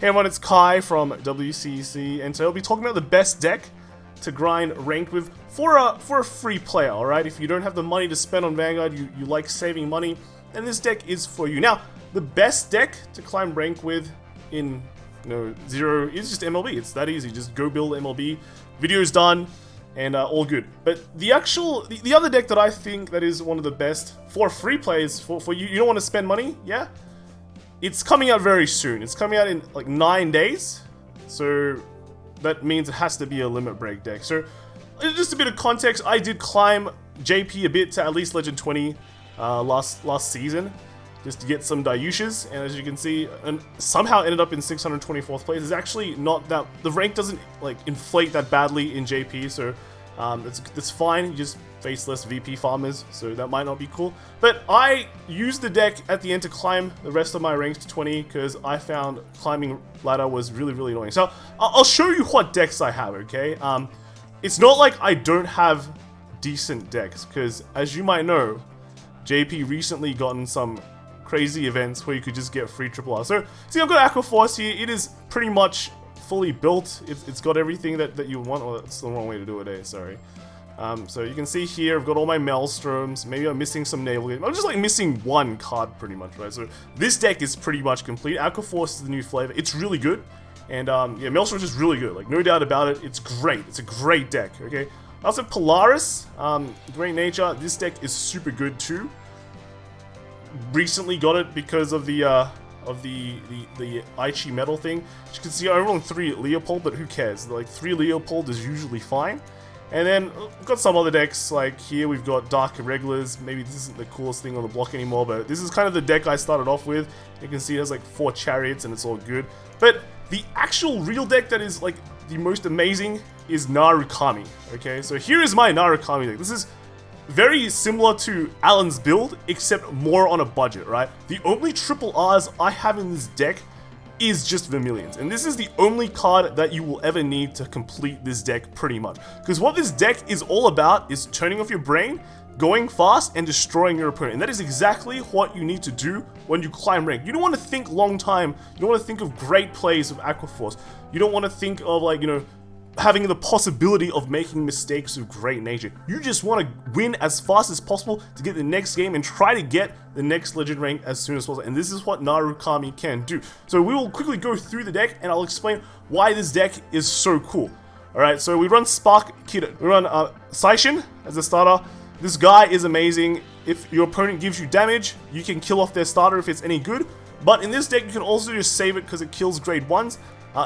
Hey everyone, it's Kai from WCC, and today I'll be talking about the best deck to grind ranked with for a free player, alright? If you don't have the money to spend on Vanguard, you like saving money, then this deck is for you. Now, the best deck to climb rank with in Zero is just MLB. It's that easy. Just go build MLB. Video's done, and all good. But the other deck that I think that is one of the best for free plays for you don't want to spend money, yeah? It's coming out very soon. It's coming out in like 9 days. So that means it has to be a limit break deck. So just a bit of context, I did climb JP a bit to at least Legend 20 last season, just to get some Dayushas, and as you can see, and somehow ended up in 624th place. It's actually not that, the rank doesn't like inflate that badly in JP, so it's fine. You just face less VP farmers, so that might not be cool. But I used the deck at the end to climb the rest of my ranks to 20 because I found climbing ladder was really annoying. So I'll show you what decks I have, okay? It's not like I don't have decent decks, because as you might know, JP recently gotten some crazy events where you could just get free triple R. So see, I've got Aqua Force here. It is pretty much fully built. It's got everything that you want. Oh, that's the wrong way to do it, eh? Sorry. So you can see here, I've got all my Maelstroms. Maybe I'm missing some Naval Gate. I'm just like missing one card pretty much, right? So this deck is pretty much complete. Aqua Force is the new flavor. It's really good. And yeah, Maelstrom is just really good. Like, no doubt about it. It's great. It's a great deck, okay? I also have Polaris, Great Nature. This deck is super good too. Recently got it because of the Aichi metal thing. As you can see, I rolled 3 Leopold, but who cares? Like 3 Leopold is usually fine. And then we've got some other decks, like here we've got Dark Irregulars. Maybe this isn't the coolest thing on the block anymore, but this is kind of the deck I started off with. You can see it has like 4 Chariots and it's all good. But the actual real deck that is like the most amazing is Narukami. Okay, so here is my Narukami deck. This is very similar to Alan's build, except more on a budget, right? The only triple R's I have in this deck is just Vermilions, and this is the only card that you will ever need to complete this deck pretty much. Because what this deck is all about is turning off your brain, going fast, and destroying your opponent. And that is exactly what you need to do when you climb rank. You don't want to think long time. You don't want to think of great plays of Aqua Force. You don't want to think of like, having the possibility of making mistakes of Great Nature. You just want to win as fast as possible to get the next game and try to get the next legend rank as soon as possible. And this is what Narukami can do. So we will quickly go through the deck and I'll explain why this deck is so cool. Alright, so we run Spark Kid, we run Saishin as a starter. This guy is amazing. If your opponent gives you damage, you can kill off their starter if it's any good. But in this deck, you can also just save it because it kills grade 1s.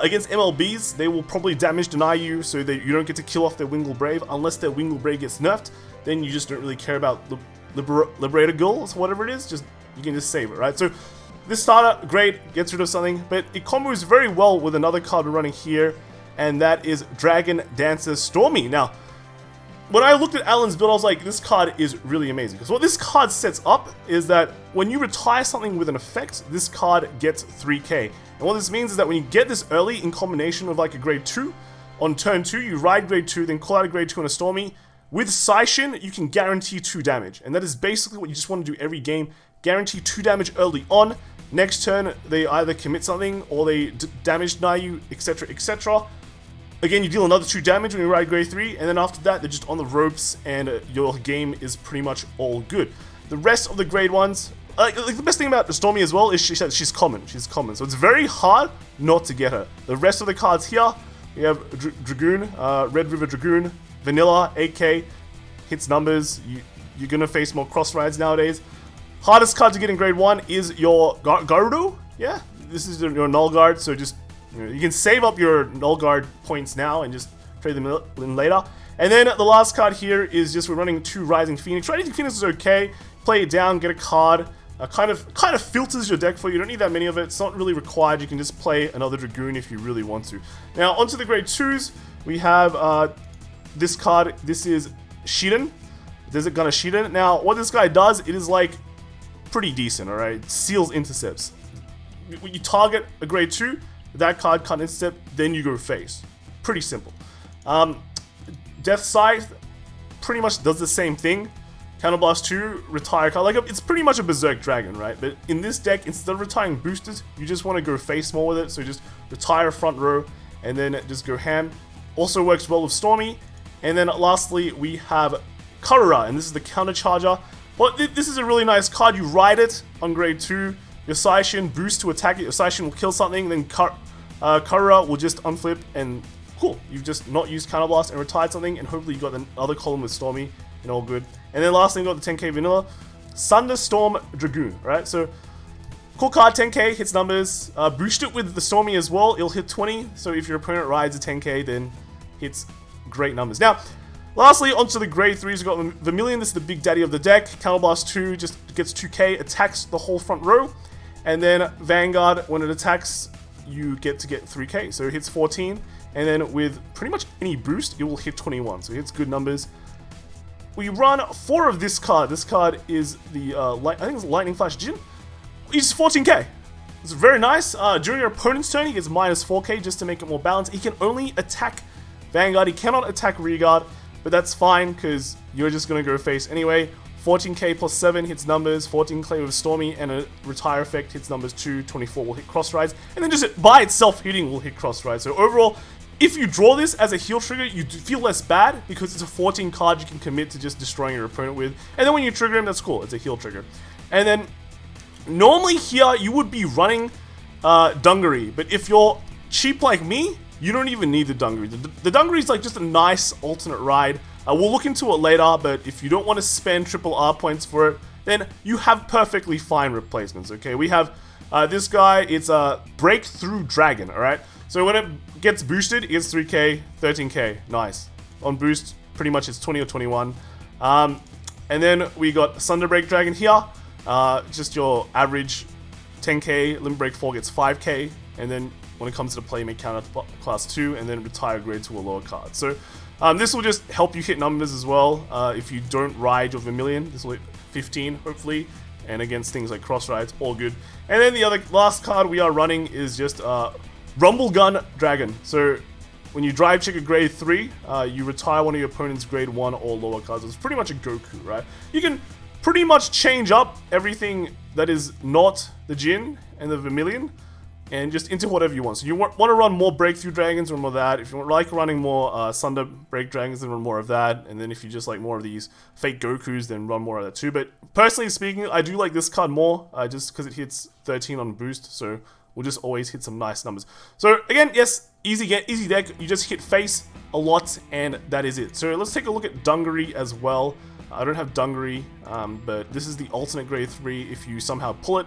Against MLBs, they will probably damage deny you so that you don't get to kill off their Wingull Brave unless their Wingull Brave gets nerfed. Then you just don't really care about Liberator Girls, whatever it is. Just you can just save it, right? So this starter, great, gets rid of something, but it combos very well with another card we're running here, and that is Dragon Dancer Stormy. Now, when I looked at Alan's build, I was like, this card is really amazing. Because what this card sets up is that when you retire something with an effect, this card gets 3k. And what this means is that when you get this early in combination with like a grade 2, on turn 2, you ride grade 2, then call out a grade 2 on a Stormy. With Saishin, you can guarantee 2 damage. And that is basically what you just want to do every game. Guarantee 2 damage early on. Next turn, they either commit something or they damage deny you, etc, etc. Again, you deal another 2 damage when you ride grade 3, and then after that, they're just on the ropes, and your game is pretty much all good. The rest of the grade 1s, like the best thing about the Stormy as well is she's common. She's common, so it's very hard not to get her. The rest of the cards here, we have Dragoon, Red River Dragoon, Vanilla, 8k, hits numbers. You're gonna face more cross rides nowadays. Hardest card to get in grade 1 is your Garudo. Yeah, this is your Null Guard, so just you can save up your Null Guard points now and just trade them in later. And then the last card here is just we're running 2 Rising Phoenix. Rising Phoenix is okay. Play it down, get a card. Kind of filters your deck for you. You don't need that many of it. It's not really required. You can just play another Dragoon if you really want to. Now onto the grade 2s. We have this card. This is Shiden. Desert Gunner Shiden. Now what this guy does, it is like pretty decent. All right, seals intercepts. When you target a grade 2, that card can't intercept, then you go face. Pretty simple. Death Scythe pretty much does the same thing. Counterblast 2, retire card. Like, it's pretty much a Berserk Dragon, right? But in this deck, instead of retiring boosters, you just want to go face more with it. So just retire front row and then just go ham. Also works well with Stormy. And then lastly, we have Karura, and this is the counter charger. But this is a really nice card. You ride it on grade 2. Your Saishin boost to attack it. Your Saishin will kill something. Then Karura will just unflip and cool. You've just not used Counterblast and retired something. And hopefully you got the other column with Stormy and all good. And then lastly, you got the 10k vanilla. Thunderstorm Dragoon, right? So cool card, 10k, hits numbers. Boost it with the Stormy as well. It'll hit 20. So if your opponent rides a 10k, then hits great numbers. Now, lastly, onto the grade 3s, we've got Vermilion. This is the big daddy of the deck. Counterblast 2 just gets 2k, attacks the whole front row. And then Vanguard, when it attacks, you get to get 3k. So it hits 14. And then with pretty much any boost, it will hit 21. So it hits good numbers. We run 4 of this card. This card is the, I think it's Lightning Flash Jin. He's 14k. It's very nice. During your opponent's turn, he gets minus 4k just to make it more balanced. He can only attack Vanguard. He cannot attack Rearguard, but that's fine because you're just going to go face anyway. 14k plus 7 hits numbers, 14k with Stormy, and a retire effect hits numbers 2, 24 will hit cross rides, and then just by itself hitting will hit cross rides. So overall, if you draw this as a heal trigger, you feel less bad because it's a 14 card you can commit to just destroying your opponent with. And then when you trigger him, that's cool. It's a heal trigger. And then normally here, you would be running Dungaree, but if you're cheap like me, you don't even need the Dungaree. The Dungaree is like just a nice alternate ride. We'll look into it later, but if you don't want to spend triple R points for it, then you have perfectly fine replacements, okay? We have this guy, it's a Breakthrough Dragon, alright? So when it gets boosted, it gets 3k, 13k, nice. On boost, pretty much it's 20 or 21. And then we got Thunderbreak Dragon here, just your average 10k, Limit Break 4 gets 5k, and then when it comes to the play, make counter class 2, and then retire grade to a lower card. So this will just help you hit numbers as well. If you don't ride your Vermilion, this will hit 15, hopefully, and against things like cross rides, all good. And then the last card we are running is just Rumble Gun Dragon. So when you drive check a grade 3, you retire one of your opponent's grade 1 or lower cards. It's pretty much a Goku, right? You can pretty much change up everything that is not the Jin and the Vermilion and just into whatever you want. So you want to run more Breakthrough Dragons, run more of that. If you like running more Thunder Break Dragons, then run more of that. And then if you just like more of these fake Gokus, then run more of that too. But personally speaking, I do like this card more, just because it hits 13 on boost. So we'll just always hit some nice numbers. So again, yes, easy deck. You just hit face a lot, and that is it. So let's take a look at Dungaree as well. I don't have Dungaree, but this is the alternate grade 3 if you somehow pull it.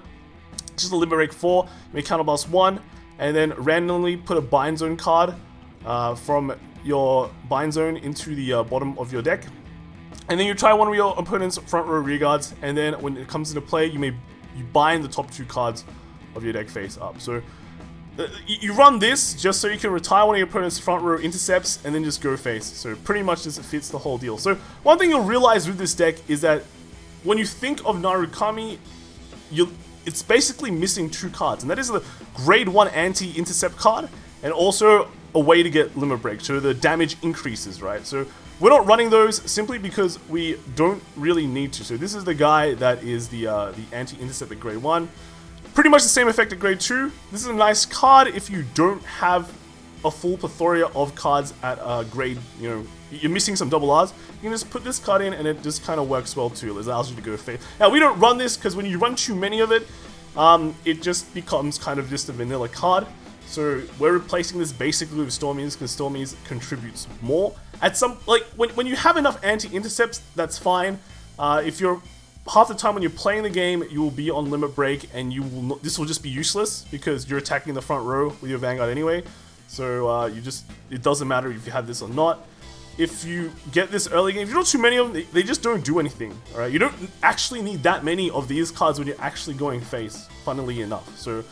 Just a Limit Break 4, make Counterblast 1, and then randomly put a Bind Zone card from your Bind Zone into the bottom of your deck. And then you try one of your opponent's front row rearguards, and then when it comes into play, you bind the top 2 cards of your deck face up. So you run this just so you can retire one of your opponent's front row intercepts and then just go face. So pretty much just fits the whole deal. So one thing you'll realize with this deck is that when you think of Narukami, it's basically missing 2 cards, and that is the grade 1 anti-intercept card and also a way to get Limit Break, so the damage increases, right? So we're not running those simply because we don't really need to. So this is the guy that is the anti-intercept at grade 1. Pretty much the same effect at grade 2. This is a nice card if you don't have a full plethora of cards at grade, you're missing some double R's. You can just put this card in and it just kind of works well too. It allows you to go face. Now we don't run this because when you run too many of it, it just becomes kind of just a vanilla card. So we're replacing this basically with Stormies because Stormies contributes more. At some, like when you have enough anti-intercepts, that's fine. If you're half the time when you're playing the game, you will be on Limit Break, and this will just be useless because you're attacking the front row with your Vanguard anyway. So it doesn't matter if you have this or not. If you get this early game, if you don't too many of them, they just don't do anything. All right, you don't actually need that many of these cards when you're actually going face. Funnily enough, so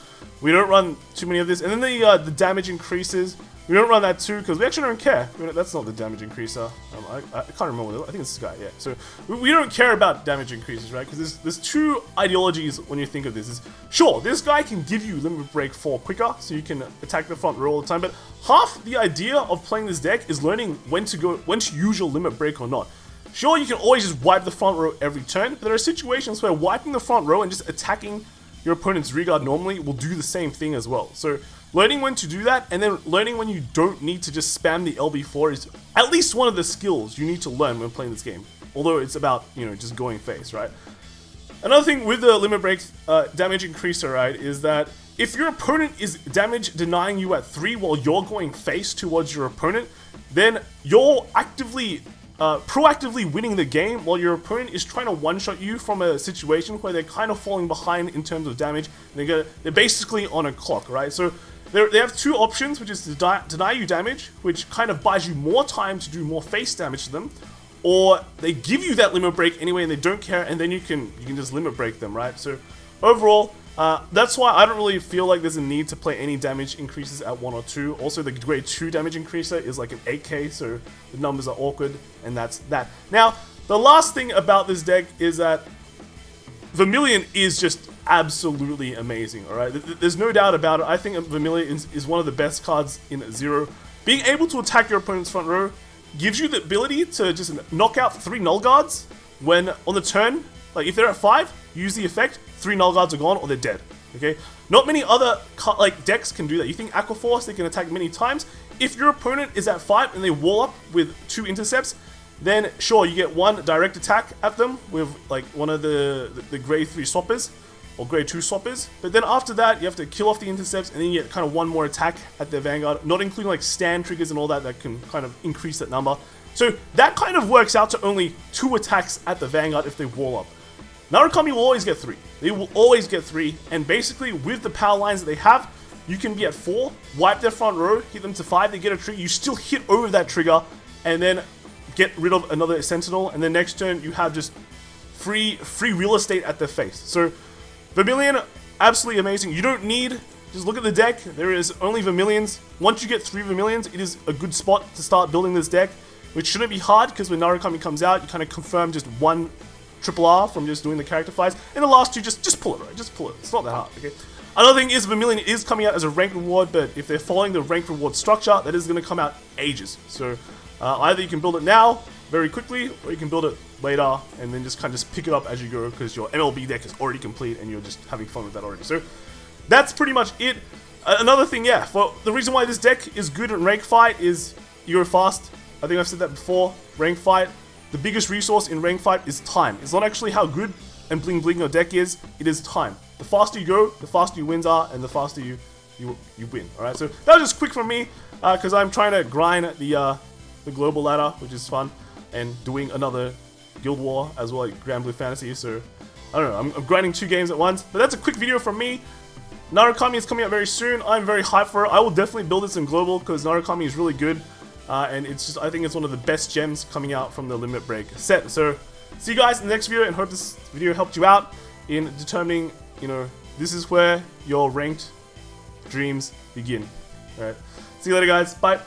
we don't run too many of this. And then the damage increases. We don't run that too because we actually don't care. That's not the damage increaser. I can't remember. I think it's this guy. Yeah. So we don't care about damage increases, right? Because there's 2 ideologies when you think of this. Is sure, this guy can give you Limit Break 4 quicker, so you can attack the front row all the time. But half the idea of playing this deck is learning when to use your Limit Break or not. Sure, you can always just wipe the front row every turn, but there are situations where wiping the front row and just attacking your opponent's rear guard normally will do the same thing as well. So learning when to do that, and then learning when you don't need to just spam the LB4 is at least one of the skills you need to learn when playing this game. Although it's about, you know, just going face, right? Another thing with the limit break damage increaser, right, is that if your opponent is damage denying you at 3 while you're going face towards your opponent, then you're actively, proactively winning the game while your opponent is trying to one-shot you from a situation where they're kind of falling behind in terms of damage. They're basically on a clock, right? So they have two options, which is to deny you damage, which kind of buys you more time to do more face damage to them, or they give you that limit break anyway and they don't care, and then you can just limit break them, right? So overall, that's why I don't really feel like there's a need to play any damage increases at 1 or 2. Also, the grade 2 damage increaser is like an 8k, so the numbers are awkward, and that's that. Now, the last thing about this deck is that Vermilion is just absolutely amazing, alright? There's no doubt about it. I think Vermilion is one of the best cards in Zero. Being able to attack your opponent's front row gives you the ability to just knock out 3 null guards when on the turn. Like if they're at 5, use the effect, 3 null guards are gone or they're dead. Okay, not many other decks can do that. You think Aquaforce, they can attack many times. If your opponent is at 5 and they wall up with 2 intercepts, then sure, you get 1 direct attack at them with like one of the grade 3 swappers or grade 2 swappers. But then after that, you have to kill off the intercepts, and then you get kind of 1 more attack at their Vanguard, not including like stand triggers and all that can kind of increase that number. So that kind of works out to only 2 attacks at the Vanguard if they wall up. Narukami will always get 3. They will always get 3, and basically with the power lines that they have, you can be at 4, wipe their front row, hit them to 5, they get a trigger, you still hit over that trigger, and then get rid of another Sentinel, and then next turn you have just free real estate at their face. So Vermilion, absolutely amazing. You don't need, just look at the deck, there is only Vermilions. Once you get 3 Vermilions, it is a good spot to start building this deck, which shouldn't be hard, because when Narukami comes out, you kind of confirm just 1 triple R from just doing the character fights, and the last 2, just pull it, right? Just pull it. It's not that hard, okay? Another thing is Vermilion is coming out as a rank reward, but if they're following the rank reward structure, that is going to come out ages. So either you can build it now, very quickly, or you can build it later, and then just kind of just pick it up as you go, because your MLB deck is already complete, and you're just having fun with that already. So that's pretty much it. Another thing, yeah, for the reason why this deck is good in rank fight is you go fast. I think I've said that before. Rank fight, the biggest resource in rank fight is time. It's not actually how good and bling bling your deck is, it is time. The faster you go, the faster your wins are, and the faster you win. Alright, so that was just quick from me, because I'm trying to grind the global ladder, which is fun, and doing another Guild War as well, like Grand Blue Fantasy, so I don't know, I'm grinding 2 games at once, but that's a quick video from me. Narukami is coming out very soon. I'm very hyped for it. I will definitely build this in global, because Narukami is really good. And it's just, I think it's one of the best gems coming out from the Limit Break set. So, see you guys in the next video, and hope this video helped you out in determining, you know, this is where your ranked dreams begin. Alright, see you later guys, bye!